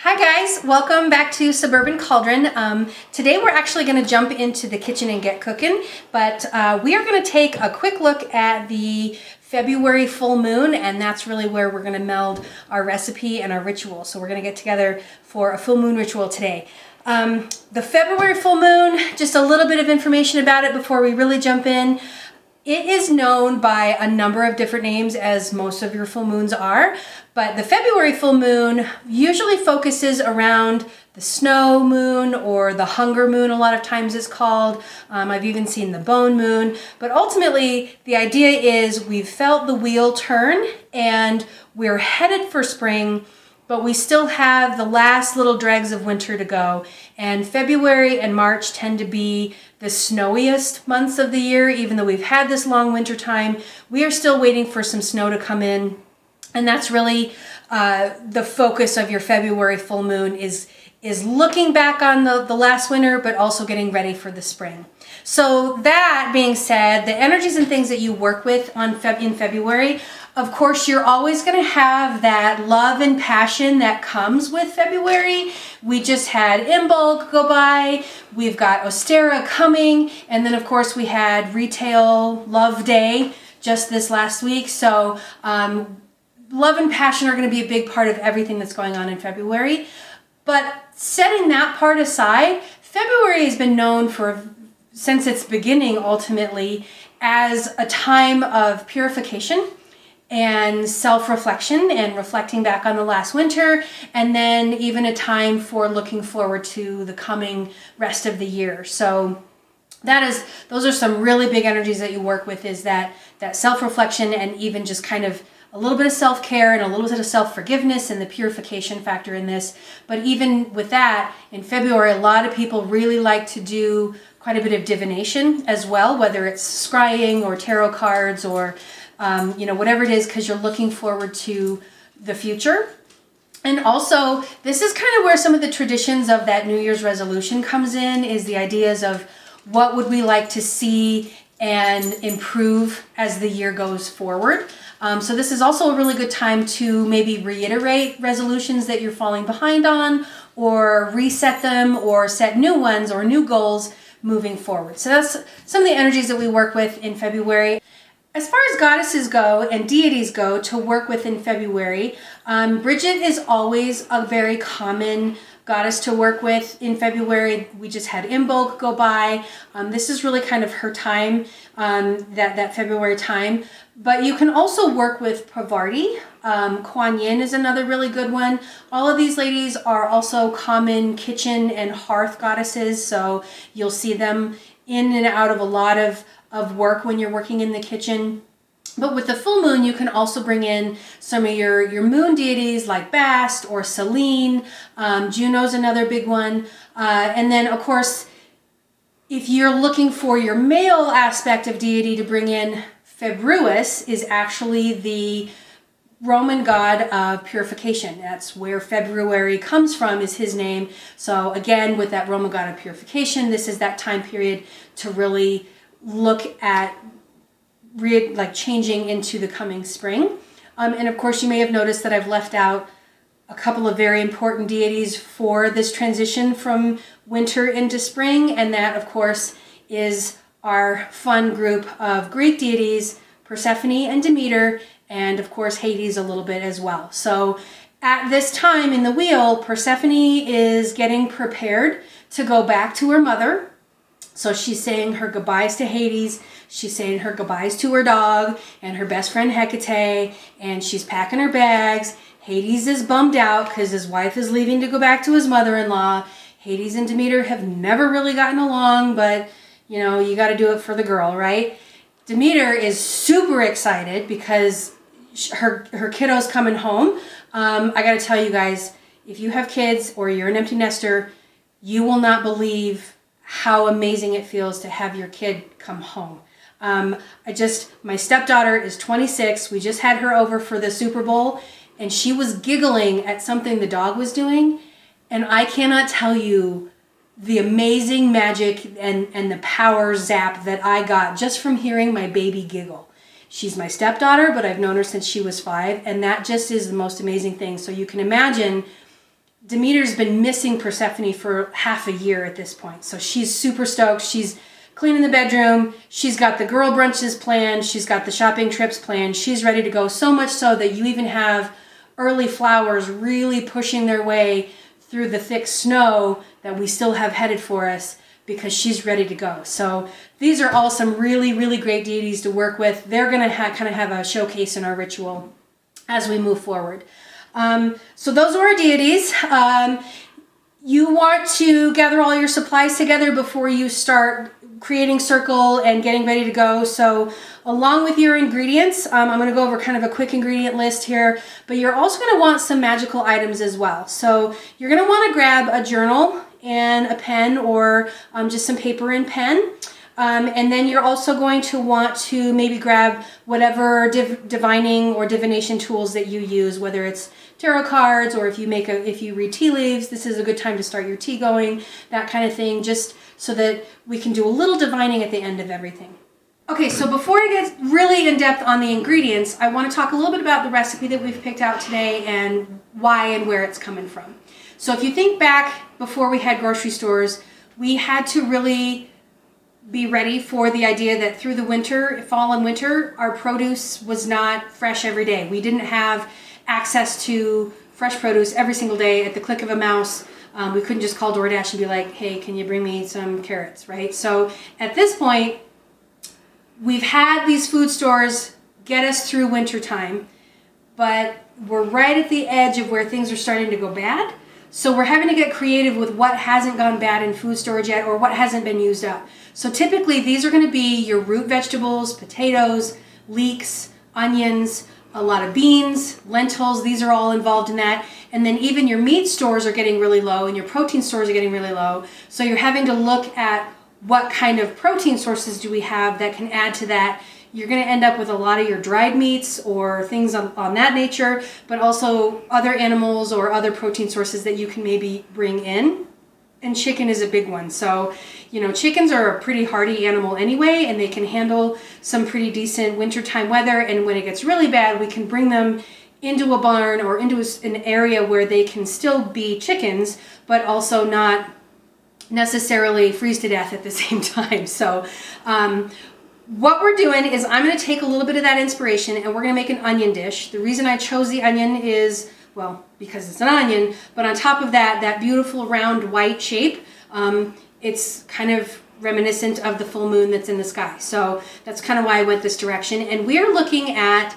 Hi guys, welcome back to Suburban Cauldron. Today we're actually going to jump into the kitchen and get cooking, but we are going to take a quick look at the February full moon, and that's really where we're going to meld our recipe and our ritual. So we're going to get together for a full moon ritual today. The February full moon, just a little bit of information about it before we really jump in. It is known by a number of different names, as most of your full moons are, but the February full moon usually focuses around the snow moon or the hunger moon, a lot of times it's called. I've even seen the bone moon, but ultimately the idea is we've felt the wheel turn and we're headed for spring, but we still have the last little dregs of winter to go. And February and March tend to be the snowiest months of the year. Even though we've had this long winter time, we are still waiting for some snow to come in. And that's really the focus of your February full moon is looking back on the last winter, but also getting ready for the spring. So that being said, the energies and things that you work with in February, of course, you're always going to have that love and passion that comes with February. We just had Imbolc go by. We've got Ostera coming. And then, of course, we had Retail Love Day just this last week. So love and passion are going to be a big part of everything that's going on in February. But setting that part aside, February has been known since its beginning, ultimately, as a time of purification and self-reflection and reflecting back on the last winter, and then even a time for looking forward to the coming rest of the year. So those are some really big energies that you work with, is that self-reflection and even just kind of a little bit of self-care and a little bit of self-forgiveness and the purification factor in this. But even with that, in February, a lot of people really like to do quite a bit of divination as well, whether it's scrying or tarot cards or whatever it is, because you're looking forward to the future. And also, this is kind of where some of the traditions of that New Year's resolution comes in, is the ideas of what would we like to see and improve as the year goes forward. So this is also a really good time to maybe reiterate resolutions that you're falling behind on, or reset them, or set new ones or new goals moving forward. So that's some of the energies that we work with in February. As far as goddesses go and deities go to work with in February, Bridget is always a very common goddess to work with in February. We just had Imbolc go by. This is really kind of her time, that February time. But you can also work with Parvati. Kuan Yin is another really good one. All of these ladies are also common kitchen and hearth goddesses, so you'll see them in and out of a lot of work when you're working in the kitchen. But with the full moon, you can also bring in some of your moon deities like Bast or Selene. Juno's another big one. And then, of course, if you're looking for your male aspect of deity to bring in, Februus is actually the Roman god of purification. That's where February comes from, is his name. So again, with that Roman god of purification, this is that time period to really look at changing into the coming spring. And of course, you may have noticed that I've left out a couple of very important deities for this transition from winter into spring, and that, of course, is our fun group of Greek deities, Persephone and Demeter, and of course Hades a little bit as well. So at this time in the wheel, Persephone is getting prepared to go back to her mother. So she's saying her goodbyes to Hades, she's saying her goodbyes to her dog and her best friend Hecate, and she's packing her bags. Hades is bummed out because his wife is leaving to go back to his mother-in-law. Hades and Demeter have never really gotten along, but you got to do it for the girl, right? Demeter is super excited because her kiddo's coming home. I got to tell you guys, if you have kids or you're an empty nester, you will not believe how amazing it feels to have your kid come home. My stepdaughter is 26. We just had her over for the Super Bowl, and she was giggling at something the dog was doing. And I cannot tell you the amazing magic and the power zap that I got just from hearing my baby giggle. She's my stepdaughter, but I've known her since she was 5, and that just is the most amazing thing. So you can imagine Demeter's been missing Persephone for half a year at this point. So she's super stoked. She's cleaning the bedroom. She's got the girl brunches planned. She's got the shopping trips planned. She's ready to go, so much so that you even have early flowers really pushing their way through the thick snow that we still have headed for us because she's ready to go. So these are all some really, really great deities to work with. They're going to kind of have a showcase in our ritual as we move forward. So those are our deities. You want to gather all your supplies together before you start creating circle and getting ready to go. So along with your ingredients, I'm going to go over kind of a quick ingredient list here, but you're also going to want some magical items as well. So you're going to want to grab a journal and a pen, or just some paper and pen. And then you're also going to want to maybe grab whatever divining or divination tools that you use, whether it's tarot cards, or if you read tea leaves, this is a good time to start your tea going, that kind of thing, just so that we can do a little divining at the end of everything. Okay, so before I get really in depth on the ingredients, I want to talk a little bit about the recipe that we've picked out today and why and where it's coming from. So if you think back before we had grocery stores, we had to really be ready for the idea that through the winter, fall and winter, our produce was not fresh every day. We didn't have access to fresh produce every single day at the click of a mouse. We couldn't just call DoorDash and be like, hey, can you bring me some carrots, right? So at this point, we've had these food stores get us through winter time, but we're right at the edge of where things are starting to go bad. So we're having to get creative with what hasn't gone bad in food storage yet, or what hasn't been used up. So typically these are going to be your root vegetables, potatoes, leeks, onions, a lot of beans, lentils. These are all involved in that. And then even your meat stores are getting really low, and your protein stores are getting really low. So you're having to look at what kind of protein sources do we have that can add to that. You're going to end up with a lot of your dried meats or things on that nature, but also other animals or other protein sources that you can maybe bring in. And chicken is a big one. So, chickens are a pretty hardy animal anyway, and they can handle some pretty decent wintertime weather. And when it gets really bad, we can bring them into a barn or into an area where they can still be chickens, but also not necessarily freeze to death at the same time. So, what we're doing is I'm going to take a little bit of that inspiration and we're going to make an onion dish. The reason I chose the onion is, well, because it's an onion, but on top of that, that beautiful round white shape, it's kind of reminiscent of the full moon that's in the sky. So that's kind of why I went this direction. And we're looking at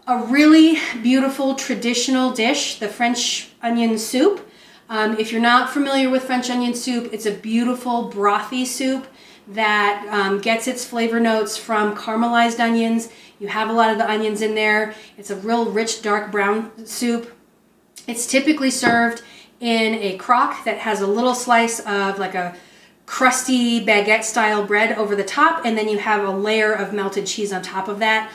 a really beautiful traditional dish, the French onion soup. If you're not familiar with French onion soup, it's a beautiful brothy soup that gets its flavor notes from caramelized onions. You have a lot of the onions in there. It's a real rich, dark brown soup. It's typically served in a crock that has a little slice of like a crusty baguette style bread over the top, and then you have a layer of melted cheese on top of that.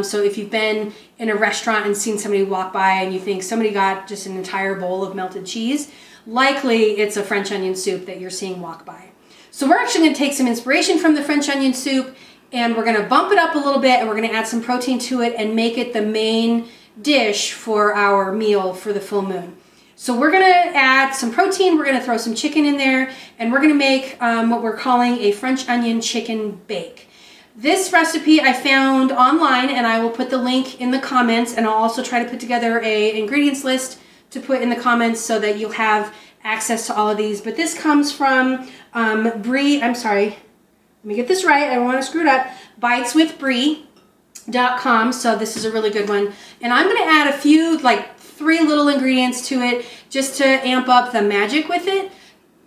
So if you've been in a restaurant and seen somebody walk by and you think somebody got just an entire bowl of melted cheese, likely it's a French onion soup that you're seeing walk by. So we're actually going to take some inspiration from the French onion soup, and we're going to bump it up a little bit, and we're going to add some protein to it and make it the main dish for our meal for the full moon. So we're going to add some protein, we're going to throw some chicken in there, and we're going to make what we're calling a French onion chicken bake. This recipe I found online, and I will put the link in the comments, and I'll also try to put together a ingredients list to put in the comments so that you'll have access to all of these. But this comes from let me get this right, I don't want to screw it up, biteswithbrie.com. So this is a really good one. And I'm going to add a few, like 3 little ingredients to it just to amp up the magic with it,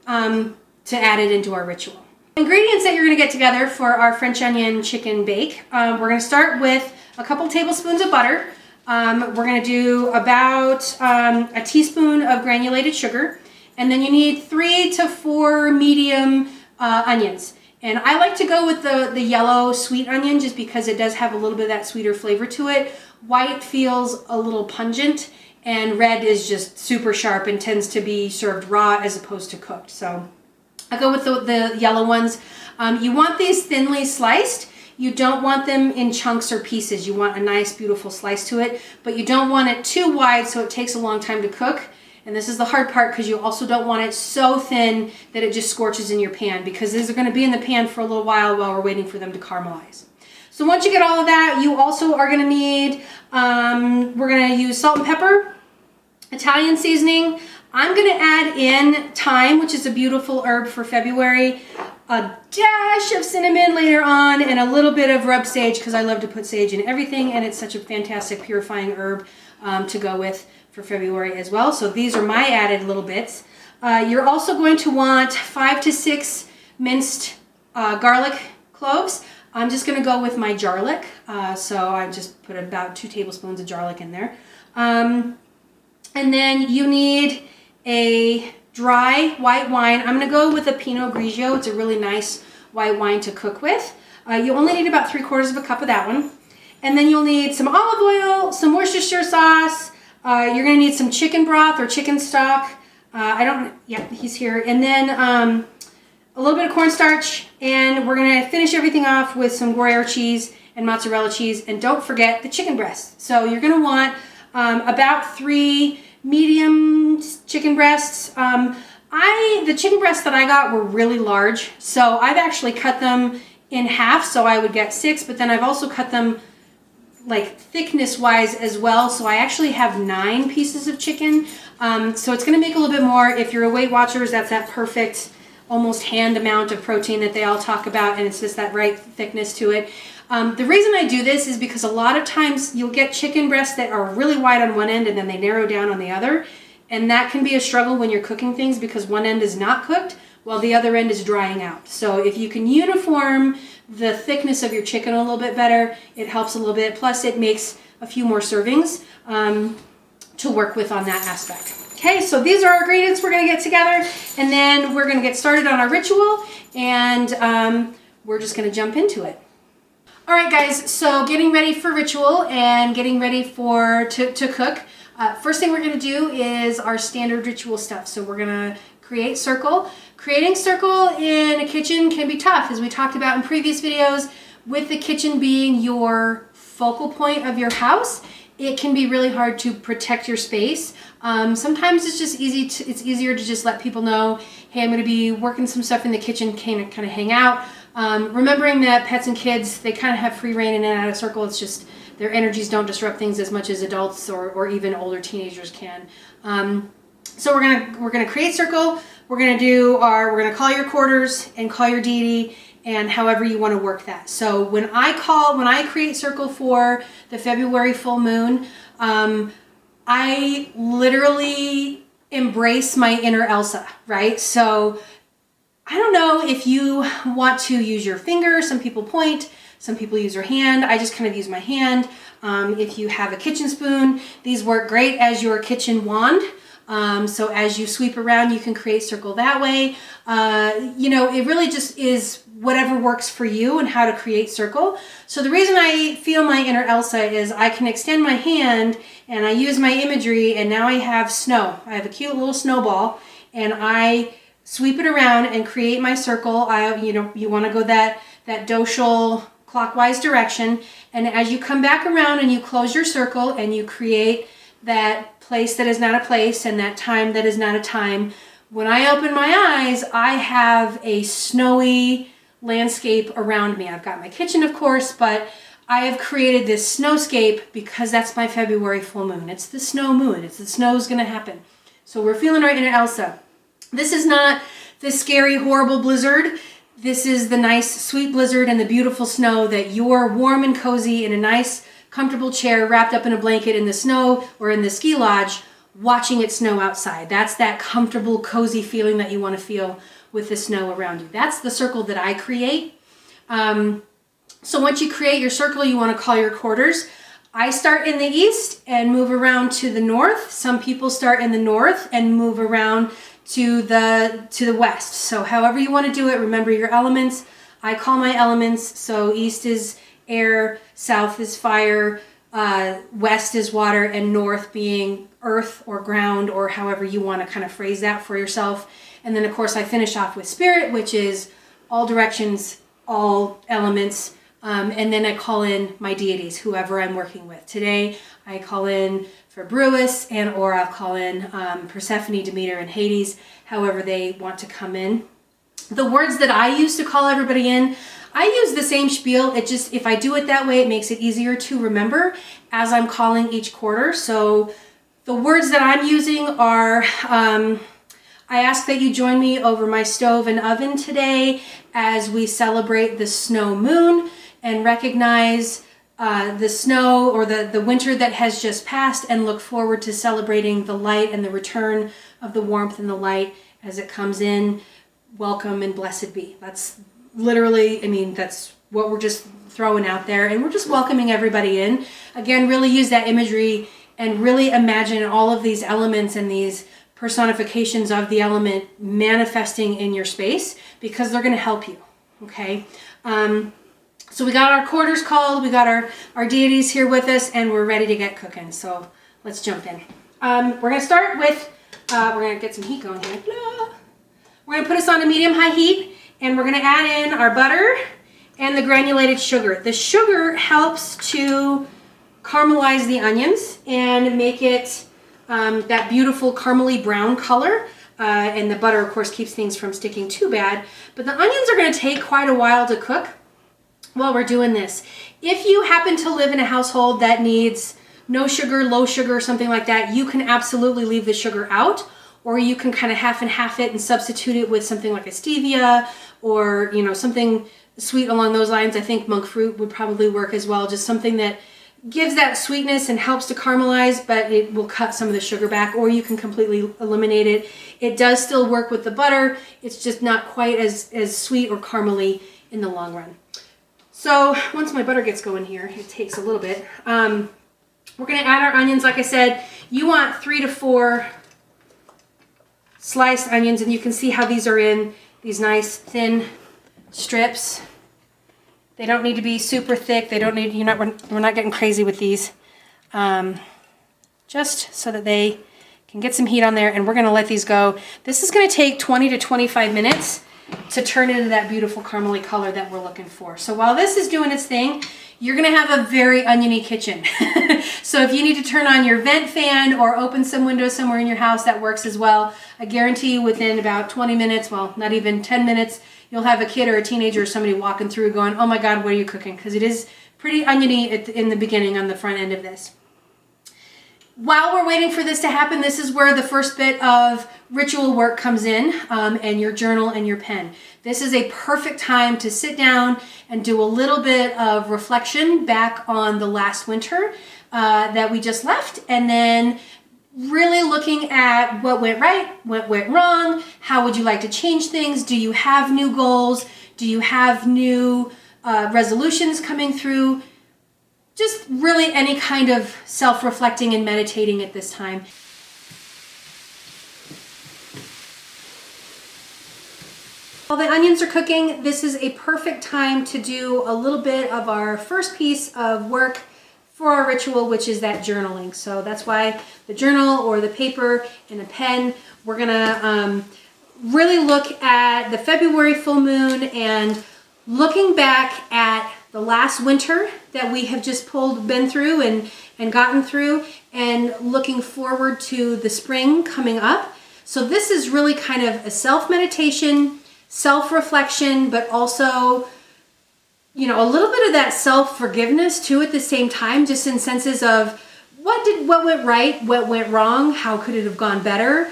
to add it into our ritual. Ingredients that you're going to get together for our French onion chicken bake. We're going to start with a couple tablespoons of butter. We're going to do about a teaspoon of granulated sugar. And then you need 3 to 4 medium onions. And I like to go with the yellow sweet onion just because it does have a little bit of that sweeter flavor to it. White feels a little pungent, and red is just super sharp and tends to be served raw as opposed to cooked. So I go with the yellow ones. You want these thinly sliced. You don't want them in chunks or pieces. You want a nice, beautiful slice to it, but you don't want it too wide so it takes a long time to cook. And this is the hard part because you also don't want it so thin that it just scorches in your pan, because these are going to be in the pan for a little while we're waiting for them to caramelize. So once you get all of that, you also are going to need, we're going to use salt and pepper, Italian seasoning. I'm going to add in thyme, which is a beautiful herb for February, a dash of cinnamon later on, and a little bit of rub sage, because I love to put sage in everything, and it's such a fantastic purifying herb to go with for February as well. So these are my added little bits. You're also going to want 5 to 6 minced garlic cloves. I'm just going to go with my garlic, so I just put about 2 tablespoons of garlic in there. And then you need a dry white wine. I'm going to go with a Pinot Grigio. It's a really nice white wine to cook with. You only need about 3/4 cup of that one. And then you'll need some olive oil, some Worcestershire sauce. You're going to need some chicken broth or chicken stock. He's here. And then a little bit of cornstarch. And we're going to finish everything off with some Gruyer cheese and mozzarella cheese. And don't forget the chicken breast. So you're going to want about 3 medium chicken breasts. The chicken breasts that I got were really large, so I've actually cut them in half, so I would get 6, but then I've also cut them like thickness wise as well, so I actually have 9 pieces of chicken. So it's going to make a little bit more. If you're a Weight Watchers, that's that perfect almost hand amount of protein that they all talk about, and it's just that right thickness to it. The reason I do this is because a lot of times you'll get chicken breasts that are really wide on one end and then they narrow down on the other. And that can be a struggle when you're cooking things, because one end is not cooked while the other end is drying out. So if you can uniform the thickness of your chicken a little bit better, it helps a little bit. Plus it makes a few more servings to work with on that aspect. Okay, so these are our ingredients we're going to get together, and then we're going to get started on our ritual, and we're just going to jump into it. All right, guys, so getting ready for ritual and getting ready to cook. First thing we're going to do is our standard ritual stuff. So we're going to create circle. Creating circle in a kitchen can be tough, as we talked about in previous videos. With the kitchen being your focal point of your house, it can be really hard to protect your space. Sometimes it's just it's easier to just let people know, hey, I'm going to be working some stuff in the kitchen, kind of hang out. Remembering that pets and kids, they kind of have free reign in and out of circle. It's just their energies don't disrupt things as much as adults or even older teenagers can. So we're gonna create circle. We're gonna call your quarters and call your deity, and however you want to work that. So when I create circle for the February full moon, I literally embrace my inner Elsa, right? So I don't know if you want to use your finger. Some people point, some people use their hand. I just kind of use my hand. If you have a kitchen spoon, these work great as your kitchen wand. So as you sweep around, you can create circle that way. It really just is whatever works for you and how to create circle. So the reason I feel my inner Elsa is I can extend my hand and I use my imagery, and now I have snow. I have a cute little snowball, and I sweep it around and create my circle. You want to go that docial clockwise direction, and as you come back around and you close your circle and you create that place that is not a place and that time that is not a time, when I open my eyes, I have a snowy landscape around me. I've got my kitchen, of course, but I have created this snowscape because that's my February full moon. It's the snow moon. It's the snow's going to happen. So we're feeling our inner Elsa. This is not the scary, horrible blizzard. This is the nice, sweet blizzard and the beautiful snow that you're warm and cozy in a nice, comfortable chair wrapped up in a blanket in the snow or in the ski lodge watching it snow outside. That's that comfortable, cozy feeling that you want to feel with the snow around you. That's the circle that I create. So once you create your circle, you want to call your quarters. I start in the east and move around to the north. Some people start in the north and move around to the west. So however you want to do it, remember your elements. I call my elements. So east is air, south is fire, west is water, and north being earth or ground, or however you want to kind of phrase that for yourself. And then of course I finish off with spirit, which is all directions, all elements, And then I call in my deities, whoever I'm working with. Today, I call in Februis, and or I'll call in Persephone, Demeter, and Hades, however they want to come in. The words that I use to call everybody in, I use the same spiel. It just, if I do it that way, it makes it easier to remember as I'm calling each quarter. So the words that I'm using are, I ask that you join me over my stove and oven today as we celebrate the snow moon and recognize the snow or the winter that has just passed, and look forward to celebrating the light and the return of the warmth and the light as it comes in. Welcome and blessed be. That's literally, I mean, that's what we're just throwing out there, and we're just welcoming everybody in. Again, really use that imagery and really imagine all of these elements and these personifications of the element manifesting in your space, because they're going to help you. Okay. So we got our quarters called, we got our deities here with us, and we're ready to get cooking. So let's jump in. We're going to start with, we're going to get some heat going here. We're going to put this on a medium-high heat, and we're going to add in our butter and the granulated sugar. The sugar helps to caramelize the onions and make it that beautiful caramely brown color. And the butter, of course, keeps things from sticking too bad. But the onions are going to take quite a while to cook while we're doing this. If you happen to live in a household that needs no sugar, low sugar, something like that, you can absolutely leave the sugar out, or you can kind of half and half it and substitute it with something like a stevia, or, you know, something sweet along those lines. I think monk fruit would probably work as well. Just something that gives that sweetness and helps to caramelize, but it will cut some of the sugar back, or you can completely eliminate it. It does still work with the butter. It's just not quite as sweet or caramely in the long run. So once my butter gets going here, it takes a little bit. We're going to add our onions. Like I said, you want 3 to 4 sliced onions, and you can see how these are in these nice thin strips. They don't need to be super thick. They don't need, we're not getting crazy with these. Just so that they can get some heat on there, and we're going to let these go. This is going to take 20 to 25 minutes to turn into that beautiful caramely color that we're looking for. So while this is doing its thing, you're going to have a very oniony kitchen. So if you need to turn on your vent fan or open some windows somewhere in your house, that works as well. I guarantee you within about 20 minutes, well, not even 10 minutes, you'll have a kid or a teenager or somebody walking through going, oh my God, what are you cooking? Because it is pretty oniony in the beginning on the front end of this. While we're waiting for this to happen, this is where the first bit of ritual work comes in, and your journal and your pen. This is a perfect time to sit down and do a little bit of reflection back on the last winter that we just left, and then really looking at what went right, what went wrong, how would you like to change things, do you have new goals, do you have new resolutions coming through. Just really any kind of self-reflecting and meditating at this time. While the onions are cooking, this is a perfect time to do a little bit of our first piece of work for our ritual, which is that journaling. So that's why the journal or the paper and a pen, we're gonna really look at the February full moon and looking back at the last winter that we have just been through and gotten through, and looking forward to the spring coming up. So this is really kind of a self-meditation, self-reflection, but also, you know, a little bit of that self-forgiveness too at the same time, just in senses of what went right, what went wrong, how could it have gone better,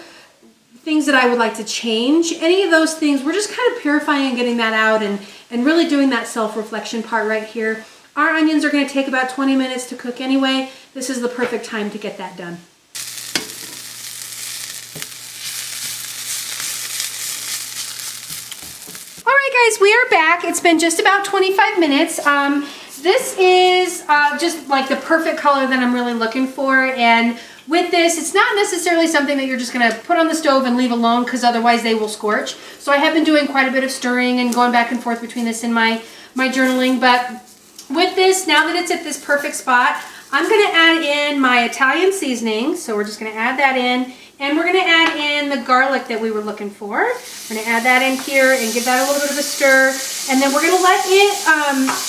things that I would like to change, any of those things. We're just kind of purifying and getting that out and really doing that self-reflection part right here. Our onions are going to take about 20 minutes to cook anyway. This is the perfect time to get that done. All right, guys, we are back. It's been just about 25 minutes. This is just like the perfect color that I'm really looking for. And with this, it's not necessarily something that you're just going to put on the stove and leave alone, because otherwise they will scorch. So I have been doing quite a bit of stirring and going back and forth between this and my journaling. But with this, now that it's at this perfect spot, I'm going to add in my Italian seasoning. So we're just going to add that in. And we're gonna add in the garlic that we were looking for. We're gonna add that in here and give that a little bit of a stir. And then we're gonna let it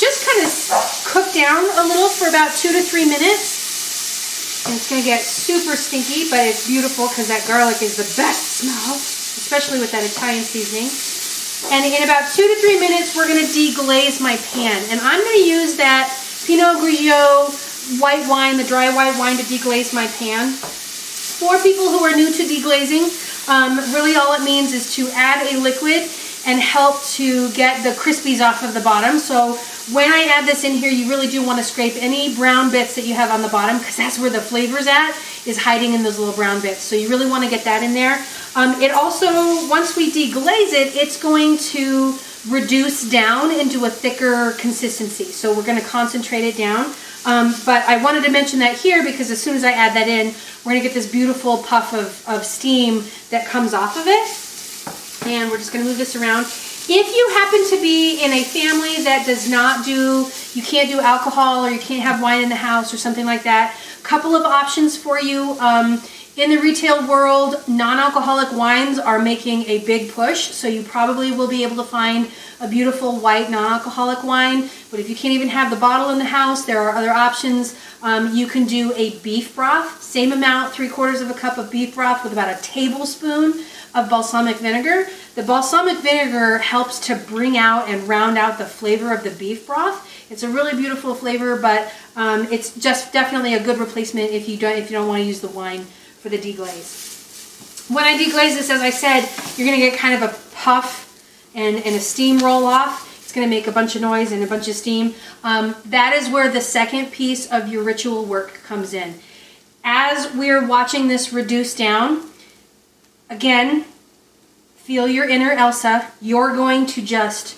just kind of cook down a little for about 2 to 3 minutes. And it's gonna get super stinky, but it's beautiful because that garlic is the best smell, especially with that Italian seasoning. And in about 2 to 3 minutes, we're gonna deglaze my pan. And I'm gonna use that Pinot Grigio white wine, the dry white wine, to deglaze my pan. For people who are new to deglazing, really all it means is to add a liquid and help to get the crispies off of the bottom. So when I add this in here, you really do want to scrape any brown bits that you have on the bottom, because that's where the flavor's at, is hiding in those little brown bits. So you really want to get that in there. It also, once we deglaze it, it's going to reduce down into a thicker consistency. So we're going to concentrate it down. But I wanted to mention that here because as soon as I add that in, we're going to get this beautiful puff of steam that comes off of it. And we're just going to move this around. If you happen to be in a family that does not do, you can't do alcohol or you can't have wine in the house or something like that, couple of options for you. In the retail world, non-alcoholic wines are making a big push, so you probably will be able to find a beautiful white non-alcoholic wine. But if you can't even have the bottle in the house, there are other options. You can do a beef broth, same amount, 3/4 of a cup of beef broth with about a tablespoon of balsamic vinegar. The balsamic vinegar helps to bring out and round out the flavor of the beef broth. It's a really beautiful flavor, but it's just definitely a good replacement if you don't want to use the wine for the deglaze. When I deglaze this, as I said, you're going to get kind of a puff and a steam roll off. It's going to make a bunch of noise and a bunch of steam. That is where the second piece of your ritual work comes in. As we're watching this reduce down, again, feel your inner Elsa. You're going to just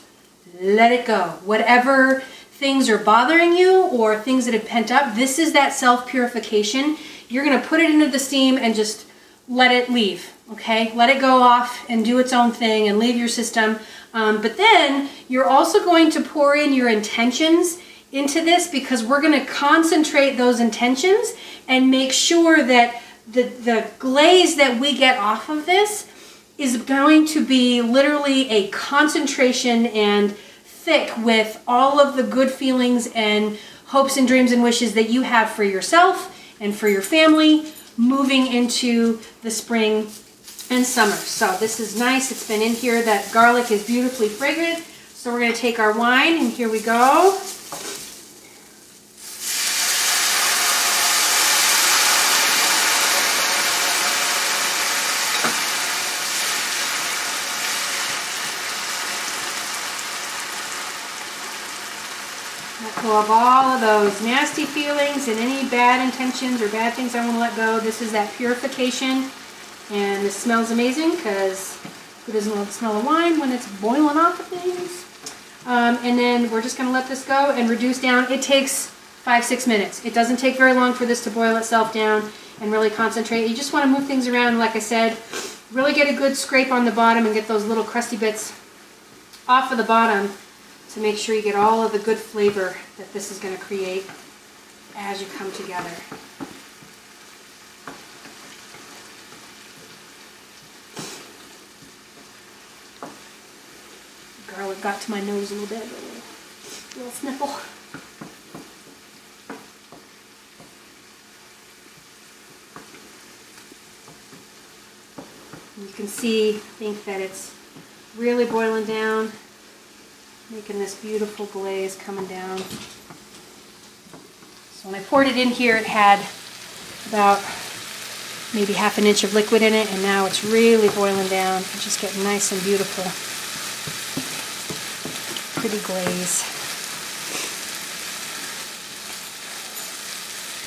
let it go. Whatever things are bothering you or things that have pent up, this is that self-purification. You're going to put it into the steam and just let it leave, okay? Let it go off and do its own thing and leave your system. But then you're also going to pour in your intentions into this, because we're going to concentrate those intentions and make sure that the glaze that we get off of this is going to be literally a concentration and thick with all of the good feelings and hopes and dreams and wishes that you have for yourself and for your family moving into the spring and summer. So this is nice. It's been in here. That garlic is beautifully fragrant. So we're going to take our wine, and here we go. Let go of all of those nasty feelings and any bad intentions or bad things I want to let go. This is that purification, and this smells amazing because who doesn't love the smell of wine when it's boiling off of things? And then we're just going to let this go and reduce down. It takes 5-6 minutes. It doesn't take very long for this to boil itself down and really concentrate. You just want to move things around, like I said, really get a good scrape on the bottom and get those little crusty bits off of the bottom to make sure you get all of the good flavor that this is going to create as you come together. Garlic got to my nose a little bit, a little sniffle. You can see, I think that it's really boiling down, making this beautiful glaze coming down. So when I poured it in here, it had about maybe 1/2 inch of liquid in it, and now it's really boiling down. It's just getting nice and beautiful. Pretty glaze.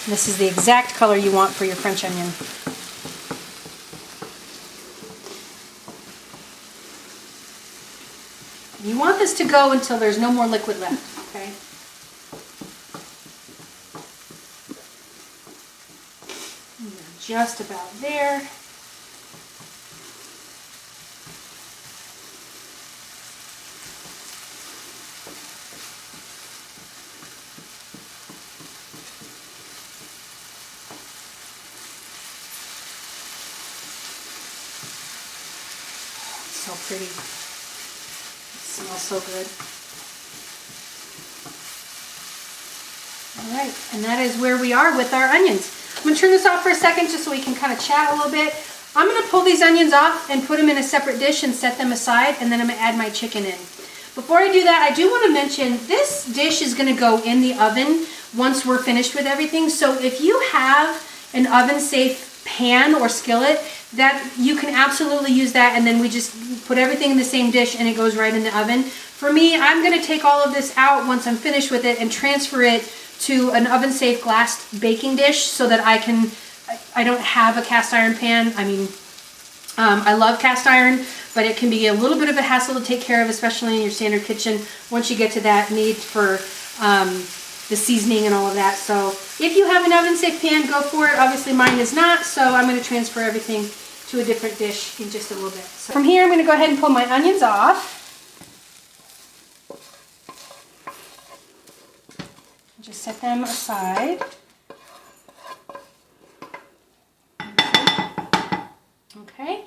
This is the exact color you want for your French onion. You want this to go until there's no more liquid left, okay? And we're just about there. how pretty. It smells so good. All right, and that is where we are with our onions. I'm gonna turn this off for a second just so we can kind of chat a little bit. I'm gonna pull these onions off and put them in a separate dish and set them aside, and then I'm gonna add my chicken in. Before I do that, I do want to mention this dish is going to go in the oven once we're finished with everything. So if you have an oven-safe pan or skillet, that you can absolutely use that, and then we just put everything in the same dish and it goes right in the oven. For me, I'm going to take all of this out once I'm finished with it and transfer it to an oven-safe glass baking dish so that I don't have a cast iron pan. I mean, I love cast iron, but it can be a little bit of a hassle to take care of, especially in your standard kitchen once you get to that need for the seasoning and all of that. So if you have an oven-safe pan, go for it. Obviously mine is not, so I'm going to transfer everything to a different dish in just a little bit. So from here, I'm going to go ahead and pull my onions off. Just set them aside. Okay.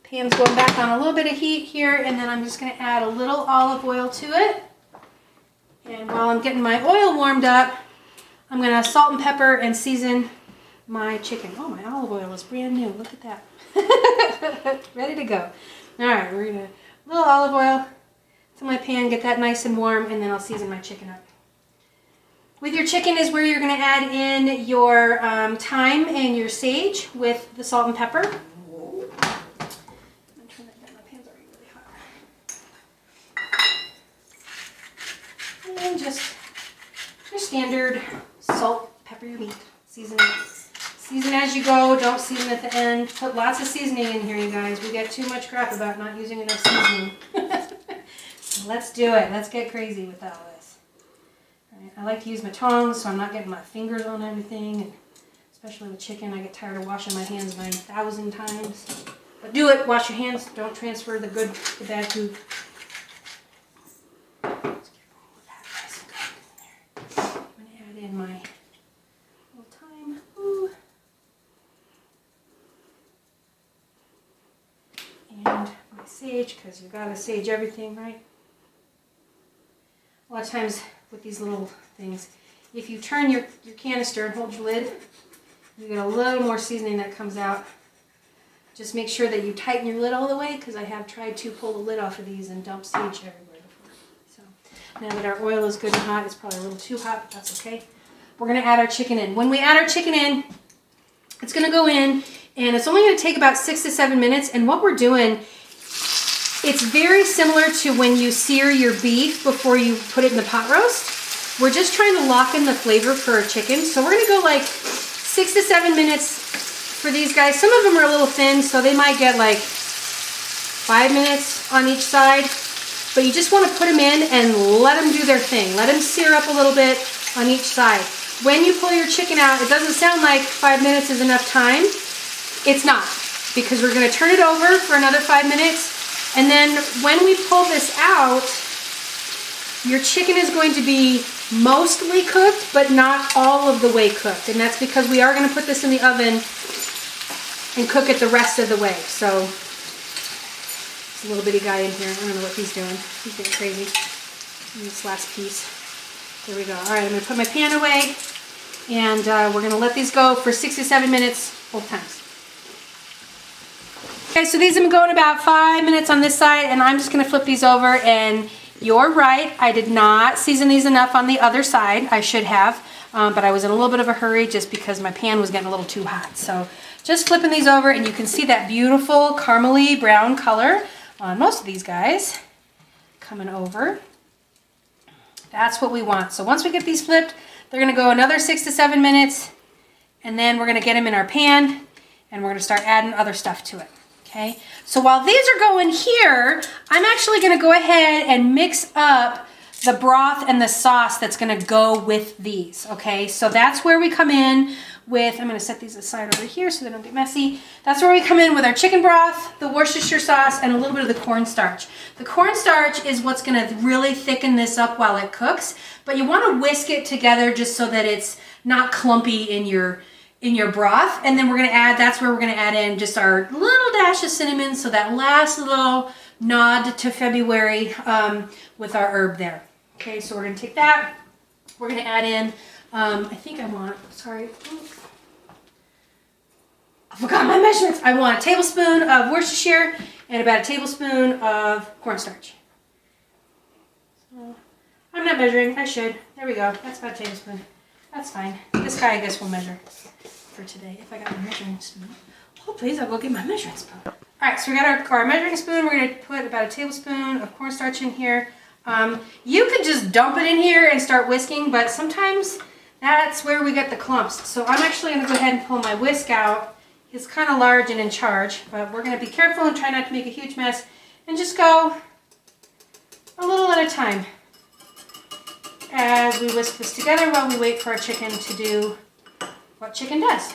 Pan's going back on a little bit of heat here, and then I'm just going to add a little olive oil to it. And while I'm getting my oil warmed up, I'm going to salt and pepper and season my chicken. Oh, my olive oil is brand new. Look at that. Ready to go. All right, we're going to a little olive oil to my pan, get that nice and warm, and then I'll season my chicken up. With your chicken is where you're going to add in your thyme and your sage with the salt and pepper. And just your standard salt, pepper your meat. Season it. Season as you go. Don't season at the end. Put lots of seasoning in here, you guys. We get too much crap about not using enough seasoning. So let's do it. Let's get crazy with all this. All right, I like to use my tongs so I'm not getting my fingers on everything. And especially with chicken, I get tired of washing my hands 9,000 times. But do it. Wash your hands. Don't transfer the good to bad food. In my little thyme. Ooh. And my sage, because you gotta sage everything, right? A lot of times with these little things, if you turn your canister and hold your lid, you get a little more seasoning that comes out. Just make sure that you tighten your lid all the way, because I have tried to pull the lid off of these and dump sage everywhere before. So now that our oil is good and hot, it's probably a little too hot, but that's okay. We're going to add our chicken in. When we add our chicken in, it's going to go in, and it's only going to take about 6 to 7 minutes. And what we're doing, it's very similar to when you sear your beef before you put it in the pot roast. We're just trying to lock in the flavor for our chicken. So we're going to go like 6 to 7 minutes for these guys. Some of them are a little thin, so they might get like 5 minutes on each side. But you just want to put them in and let them do their thing. Let them sear up a little bit on each side. When you pull your chicken out, it doesn't sound like 5 minutes is enough time. It's not, because we're going to turn it over for another 5 minutes. And then when we pull this out, your chicken is going to be mostly cooked, but not all of the way cooked. And that's because we are going to put this in the oven and cook it the rest of the way. So, there's a little bitty guy in here. I don't know what he's doing. He's getting crazy. This last piece. There we go. All right, I'm going to put my pan away, and we're going to let these go for 6 to 7 minutes both times. Okay, so these have been going about 5 minutes on this side, and I'm just going to flip these over, and you're right. I did not season these enough on the other side. I should have, but I was in a little bit of a hurry just because my pan was getting a little too hot. So just flipping these over, and you can see that beautiful caramely brown color on most of these guys coming over. That's what we want. So once we get these flipped, they're going to go another 6 to 7 minutes, and then we're going to get them in our pan, and we're going to start adding other stuff to it. Okay, so while these are going here, I'm actually going to go ahead and mix up the broth and the sauce that's going to go with these. Okay, so that's where we come in with, I'm going to set these aside over here so they don't get messy. That's where we come in with our chicken broth, the Worcestershire sauce, and a little bit of the cornstarch. The cornstarch is what's going to really thicken this up while it cooks, but you want to whisk it together just so that it's not clumpy in your broth. And then we're going to add, that's where we're going to add in just our little dash of cinnamon, so that last little nod to February with our herb there. Okay, so we're gonna take that. We're gonna add in, I forgot my measurements. I want a tablespoon of Worcestershire and about a tablespoon of cornstarch. So I'm not measuring, I should. There we go, that's about a tablespoon. That's fine. This guy, I guess, will measure for today if I got my measuring spoon. Oh, please, I'll go get my measuring spoon. All right, so we got our measuring spoon. We're gonna put about a tablespoon of cornstarch in here. You could just dump it in here and start whisking, but sometimes that's where we get the clumps. So I'm actually gonna go ahead and pull my whisk out. It's kind of large and in charge, but we're gonna be careful and try not to make a huge mess and just go a little at a time as we whisk this together while we wait for our chicken to do what chicken does.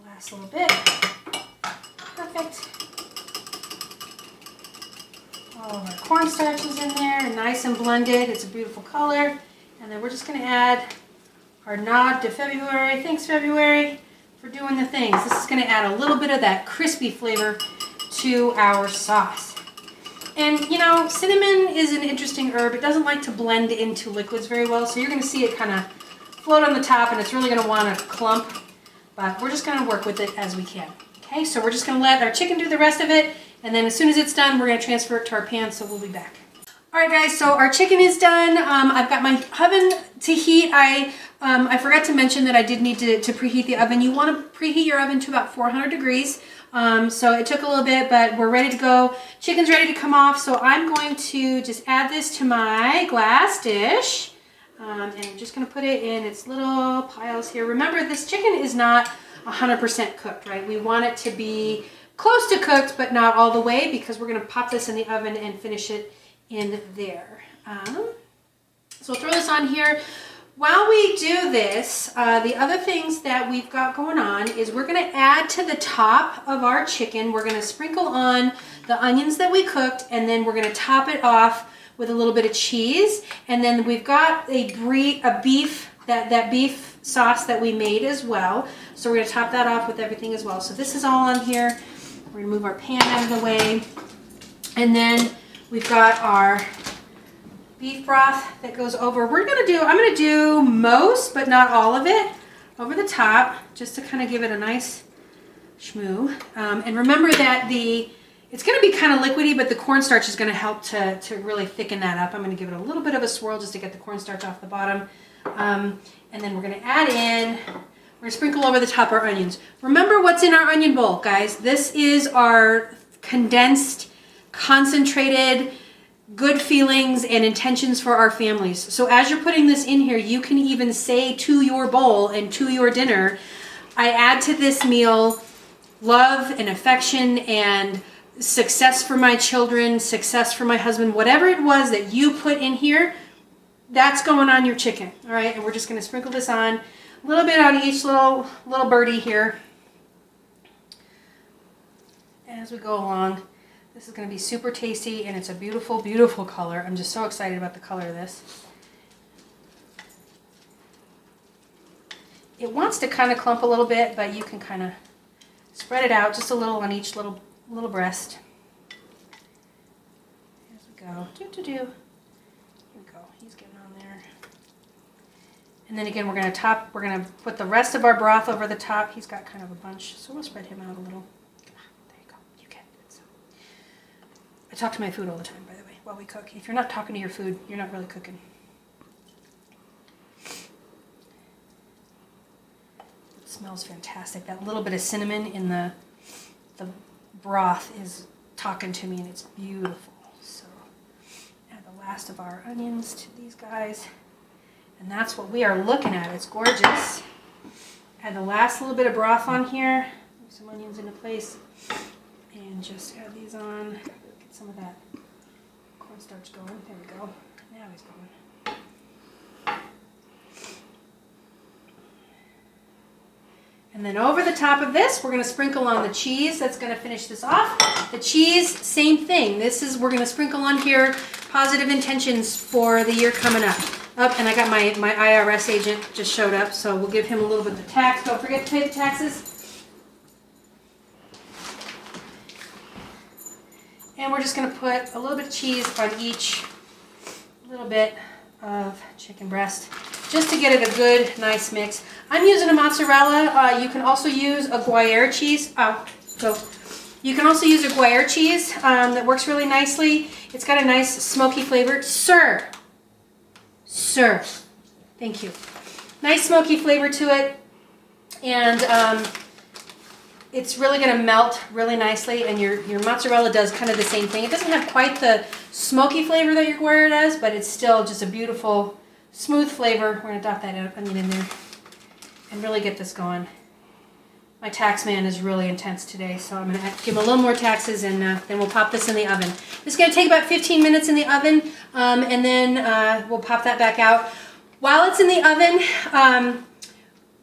Last little bit. Perfect. All of our cornstarch is in there, nice and blended. It's a beautiful color. And then we're just going to add our nod to February. Thanks, February, for doing the things. This is going to add a little bit of that crispy flavor to our sauce. And you know, cinnamon is an interesting herb. It doesn't like to blend into liquids very well, so you're going to see it kind of float on the top, and it's really going to want to clump. But we're just going to work with it as we can. Okay, so we're just going to let our chicken do the rest of it, and then as soon as it's done, we're going to transfer it to our pan, so we'll be back. All right, guys, so our chicken is done. I've got my oven to heat. I forgot to mention that I did need to preheat the oven. You want to preheat your oven to about 400 degrees. So it took a little bit, but we're ready to go. Chicken's ready to come off, so I'm going to just add this to my glass dish. And I'm just going to put it in its little piles here. Remember, this chicken is not 100% cooked, right? We want it to be close to cooked, but not all the way, because we're going to pop this in the oven and finish it in there. So we'll throw this on here. While we do this, the other things that we've got going on is we're going to add to the top of our chicken, we're going to sprinkle on the onions that we cooked, and then we're going to top it off with a little bit of cheese. And then we've got a beef, that beef sauce that we made as well. So we're going to top that off with everything as well. So this is all on here. We're going to move our pan out of the way. And then we've got our beef broth that goes over. I'm gonna do most, but not all of it, over the top, just to kind of give it a nice schmoo. And remember that it's gonna be kind of liquidy, but the cornstarch is gonna help to really thicken that up. I'm gonna give it a little bit of a swirl just to get the cornstarch off the bottom. And then we're gonna add in, we're gonna sprinkle over the top our onions. Remember what's in our onion bowl, guys. This is our condensed, concentrated, good feelings and intentions for our families. So as you're putting this in here, you can even say to your bowl and to your dinner, I add to this meal love and affection and success for my children, success for my husband, whatever it was that you put in here, that's going on your chicken. All right, and we're just going to sprinkle this on, a little bit on each little birdie here as we go along. This is going to be super tasty, and it's a beautiful, beautiful color. I'm just so excited about the color of this. It wants to kind of clump a little bit, but you can kind of spread it out just a little on each little breast. As we go. Here we go. He's getting on there. And then again, we're going to put the rest of our broth over the top. He's got kind of a bunch, so we'll spread him out a little. I talk to my food all the time, by the way, while we cook. If you're not talking to your food, you're not really cooking. It smells fantastic. That little bit of cinnamon in the broth is talking to me, and it's beautiful. So add the last of our onions to these guys. And that's what we are looking at. It's gorgeous. Add the last little bit of broth on here. Move some onions into place. And just add these on. Get some of that cornstarch going. There we go. Now he's going. And then over the top of this, we're going to sprinkle on the cheese. That's going to finish this off. The cheese, same thing. We're going to sprinkle on here positive intentions for the year coming up. Up, and I got my IRS agent just showed up, so we'll give him a little bit of tax. Don't forget to pay the taxes. And we're just going to put a little bit of cheese on each little bit of chicken breast, just to get it a good, nice mix. I'm using a mozzarella. You can also use a Gruyer cheese. You can also use a Gruyer cheese that works really nicely. It's got a nice smoky flavor. Sir, thank you. Nice smoky flavor to it, and it's really going to melt really nicely, and your mozzarella does kind of the same thing. It doesn't have quite the smoky flavor that your Gruyer does, but it's still just a beautiful, smooth flavor. We're going to dot that onion in there and really get this going. My tax man is really intense today, so I'm going to give him a little more taxes, and then we'll pop this in the oven. This is going to take about 15 minutes in the oven, and then we'll pop that back out. While it's in the oven,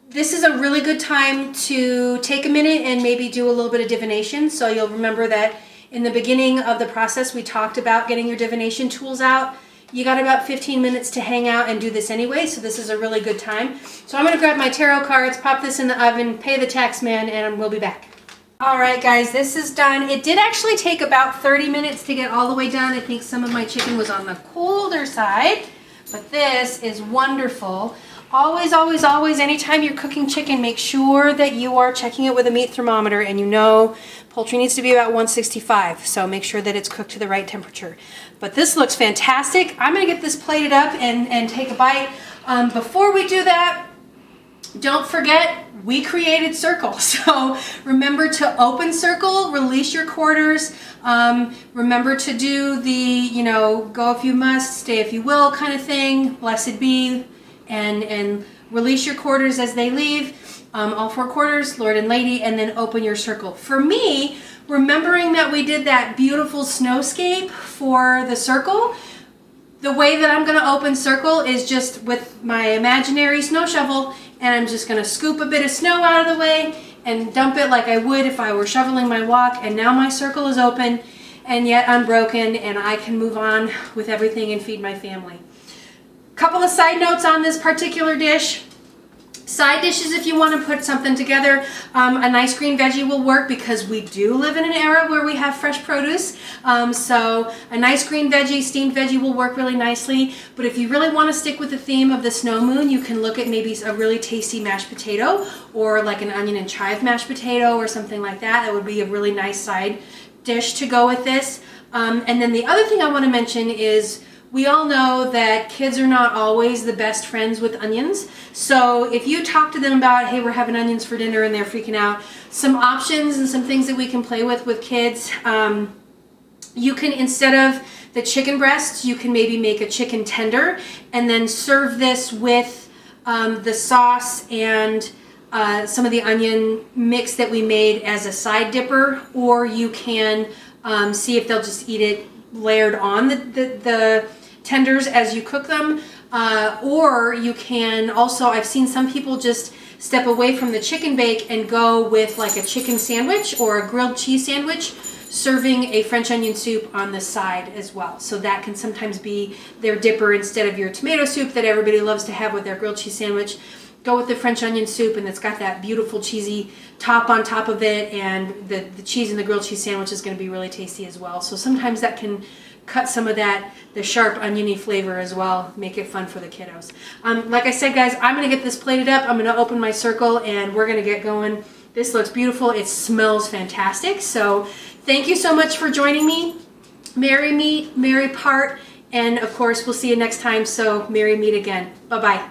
this is a really good time to take a minute and maybe do a little bit of divination. So you'll remember that in the beginning of the process, we talked about getting your divination tools out. You got about 15 minutes to hang out and do this anyway, so this is a really good time. So I'm going to grab my tarot cards, pop this in the oven, pay the tax man, and we'll be back. All right, guys, this is done. It did actually take about 30 minutes to get all the way done. I think some of my chicken was on the colder side, but this is wonderful. Always, always, always, anytime you're cooking chicken, make sure that you are checking it with a meat thermometer, and you know poultry needs to be about 165, so make sure that it's cooked to the right temperature. But this looks fantastic. I'm going to get this plated up and take a bite. Before we do that, don't forget, we created circle. So remember to open circle, release your quarters. Remember to do the, go if you must, stay if you will kind of thing. Blessed be. And release your quarters as they leave. All four quarters, Lord and Lady, and then open your circle. For me, remembering that we did that beautiful snowscape for the circle, the way that I'm going to open circle is just with my imaginary snow shovel, and I'm just going to scoop a bit of snow out of the way and dump it like I would if I were shoveling my walk, and now my circle is open and yet unbroken, and I can move on with everything and feed my family. Couple of side notes on this particular dish. Side dishes, if you want to put something together, a nice green veggie will work because we do live in an era where we have fresh produce. So a nice green veggie, steamed veggie will work really nicely. But if you really want to stick with the theme of the snow moon, you can look at maybe a really tasty mashed potato, or like an onion and chive mashed potato or something like that. That would be a really nice side dish to go with this. And then the other thing I want to mention is, we all know that kids are not always the best friends with onions. So if you talk to them about, hey, we're having onions for dinner, and they're freaking out, some options and some things that we can play with kids, you can, instead of the chicken breast, you can maybe make a chicken tender and then serve this with the sauce and some of the onion mix that we made as a side dipper, or you can see if they'll just eat it layered on the tenders as you cook them, or you can also, I've seen some people just step away from the chicken bake and go with like a chicken sandwich or a grilled cheese sandwich, serving a French onion soup on the side as well. So that can sometimes be their dipper instead of your tomato soup that everybody loves to have with their grilled cheese sandwich. Go with the French onion soup, and it's got that beautiful cheesy top on top of it, and the cheese in the grilled cheese sandwich is going to be really tasty as well. So sometimes that can cut some of the sharp oniony flavor as well, make it fun for the kiddos. Like I said, guys, I'm going to get this plated up. I'm going to open my circle, and we're going to get going. This looks beautiful. It smells fantastic. So thank you so much for joining me. Merry meat, merry part, and of course, we'll see you next time. So merry meat again. Bye-bye.